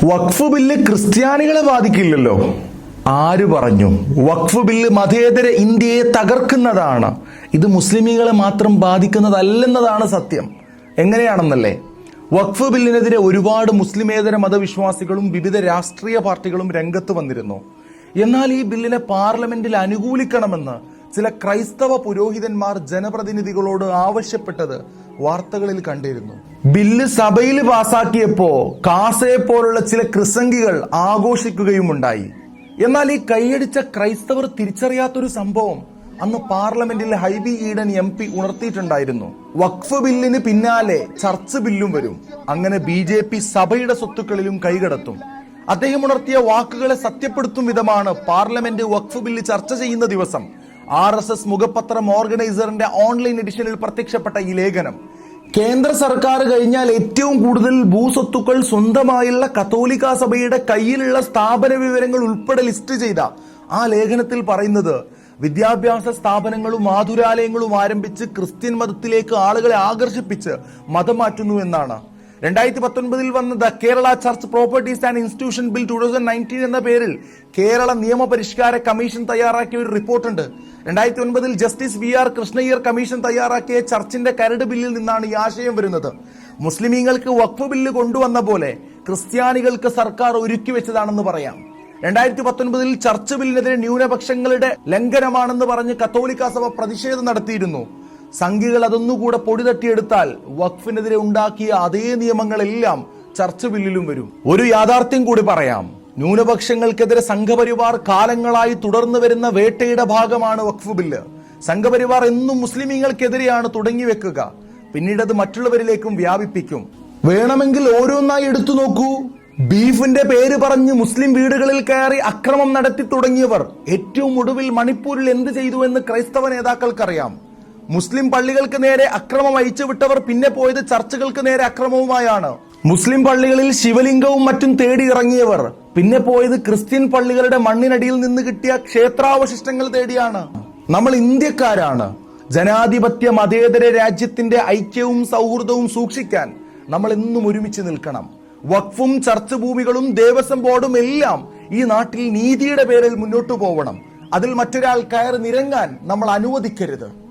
വഖഫ് bill ക്രിസ്ത്യാനികളെ ബാധിക്കില്ലല്ലോ. ആര് പറഞ്ഞു? വഖഫ് ബില്ല് മതേതര ഇന്ത്യയെ തകർക്കുന്നതാണ്. ഇത് മുസ്ലിമീങ്ങളെ മാത്രം ബാധിക്കുന്നതല്ലെന്നതാണ് സത്യം. എങ്ങനെയാണെന്നല്ലേ? വഖഫ് ബില്ലിനെതിരെ ഒരുപാട് മുസ്ലിമേതര മതവിശ്വാസികളും വിവിധ രാഷ്ട്രീയ പാർട്ടികളും രംഗത്ത് വന്നിരുന്നു. എന്നാൽ ഈ ബില്ലിനെ പാർലമെന്റിൽ അനുകൂലിക്കണമെന്ന് ചില ക്രൈസ്തവ പുരോഹിതന്മാർ ജനപ്രതിനിധികളോട് ആവശ്യപ്പെട്ടത് വാർത്തകളിൽ കണ്ടിരുന്നു. ബില്ല് സഭയിൽ പാസാക്കിയപ്പോ കാസയെ പോലുള്ള ചില ക്രിസംഗികൾ ആഘോഷിക്കുകയുമുണ്ടായി. എന്നാൽ ഈ കൈയടിച്ച ക്രൈസ്തവർ തിരിച്ചറിയാത്തൊരു സംഭവം അന്ന് പാർലമെന്റിൽ ഹൈബി ഈഡൻ MP ഉണർത്തിയിട്ടുണ്ടായിരുന്നു. വഖഫ് ബില്ലിന് പിന്നാലെ ചർച്ച് ബില്ലും വരും. അങ്ങനെ BJP സഭയുടെ സ്വത്തുക്കളിലും കൈകടത്തും. അദ്ദേഹം ഉണർത്തിയ വാക്കുകളെ സത്യപ്പെടുത്തും വിധമാണ് പാർലമെന്റ് വഖഫ് ബില്ല് ചർച്ച ചെയ്യുന്ന ദിവസം RSS മുഖപത്രം ഓർഗനൈസറിന്റെ ഓൺലൈൻ എഡിഷനിൽ പ്രത്യക്ഷപ്പെട്ട ഈ ലേഖനം. കേന്ദ്ര സർക്കാർ കഴിഞ്ഞാൽ ഏറ്റവും കൂടുതൽ ഭൂസ്വത്തുക്കൾ സ്വന്തമായുള്ള കത്തോലിക്ക സഭയുടെ കയ്യിലുള്ള സ്ഥാപന വിവരങ്ങൾ ഉൾപ്പെടെ ലിസ്റ്റ് ചെയ്ത ആ ലേഖനത്തിൽ പറയുന്നത് വിദ്യാഭ്യാസ സ്ഥാപനങ്ങളും ആതുരാലയങ്ങളും ആരംഭിച്ച് ക്രിസ്ത്യൻ മതത്തിലേക്ക് ആളുകളെ ആകർഷിപ്പിച്ച് മതം മാറ്റുന്നു എന്നാണ്. 2019 വന്ന the Kerala church properties and institution bill 2019 എന്ന പേരിൽ കേരള നിയമപരിഷ്കാര കമ്മീഷൻ തയ്യാറാക്കിയ ഒരു റിപ്പോർട്ടുണ്ട്. 2009 ജസ്റ്റിസ് VR കൃഷ്ണയ്യർ കമ്മീഷൻ തയ്യാറാക്കിയ ചർച്ചിന്റെ കരട് ബില്ലിൽ നിന്നാണ് ഈ ആശയം വരുന്നത്. മുസ്ലിമീങ്ങൾക്ക് വഖഫ് ബില്ല് കൊണ്ടുവന്ന പോലെ ക്രിസ്ത്യാനികൾക്ക് സർക്കാർ ഒരുക്കി വെച്ചതാണെന്ന് പറയാം. 2019 ചർച്ച് ബില്ലിനെതിരെ ന്യൂനപക്ഷങ്ങളുടെ ലംഘനമാണെന്ന് പറഞ്ഞ് കത്തോലിക്ക സഭ പ്രതിഷേധം നടത്തിയിരുന്നു. സംഘികൾ അതൊന്നുകൂടെ പൊടി തട്ടിയെടുത്താൽ വഖഫിനെതിരെ ഉണ്ടാക്കിയ അതേ നിയമങ്ങളെല്ലാം ചർച്ച് ബില്ലിലും വരും. ഒരു യാഥാർത്ഥ്യം കൂടി പറയാം. ന്യൂനപക്ഷങ്ങൾക്കെതിരെ സംഘപരിവാർ കാലങ്ങളായി തുടർന്നു വരുന്ന വേട്ടയുടെ ഭാഗമാണ് വഖഫ് ബില്ല്. സംഘപരിവാർ എന്നും മുസ്ലിമീങ്ങൾക്കെതിരെയാണ് തുടങ്ങി വെക്കുക. പിന്നീട് അത് മറ്റുള്ളവരിലേക്കും വ്യാപിപ്പിക്കും. വേണമെങ്കിൽ ഓരോന്നായി എടുത്തു നോക്കൂ. ബീഫിന്റെ പേര് പറഞ്ഞ് മുസ്ലിം വീടുകളിൽ കയറി അക്രമം നടത്തി തുടങ്ങിയവർ ഏറ്റവും ഒടുവിൽ മണിപ്പൂരിൽ എന്ത് ചെയ്തു എന്ന് ക്രൈസ്തവ നേതാക്കൾക്കറിയാം. മുസ്ലിം പള്ളികൾക്ക് നേരെ അക്രമം അയച്ചുവിട്ടവർ പിന്നെ പോയത് ചർച്ചുകൾക്ക് നേരെ അക്രമവുമായാണ്. മുസ്ലിം പള്ളികളിൽ ശിവലിംഗവും മറ്റും തേടി ഇറങ്ങിയവർ പിന്നെ പോയത് ക്രിസ്ത്യൻ പള്ളികളുടെ മണ്ണിനടിയിൽ നിന്ന് കിട്ടിയ ക്ഷേത്രാവശിഷ്ടങ്ങൾ തേടിയാണ്. നമ്മൾ ഇന്ത്യക്കാരാണ്. ജനാധിപത്യ മതേതര രാജ്യത്തിന്റെ ഐക്യവും സൗഹൃദവും സൂക്ഷിക്കാൻ നമ്മൾ എന്നും ഒരുമിച്ച് നിൽക്കണം. വഖഫും ചർച്ച് ഭൂമികളും ദേവസ്വം ബോർഡും എല്ലാം ഈ നാട്ടിൽ നീതിയുടെ പേരിൽ മുന്നോട്ടു പോകണം. അതിൽ മറ്റൊരാൾ കയറി നിരങ്ങാൻ നമ്മൾ അനുവദിക്കരുത്.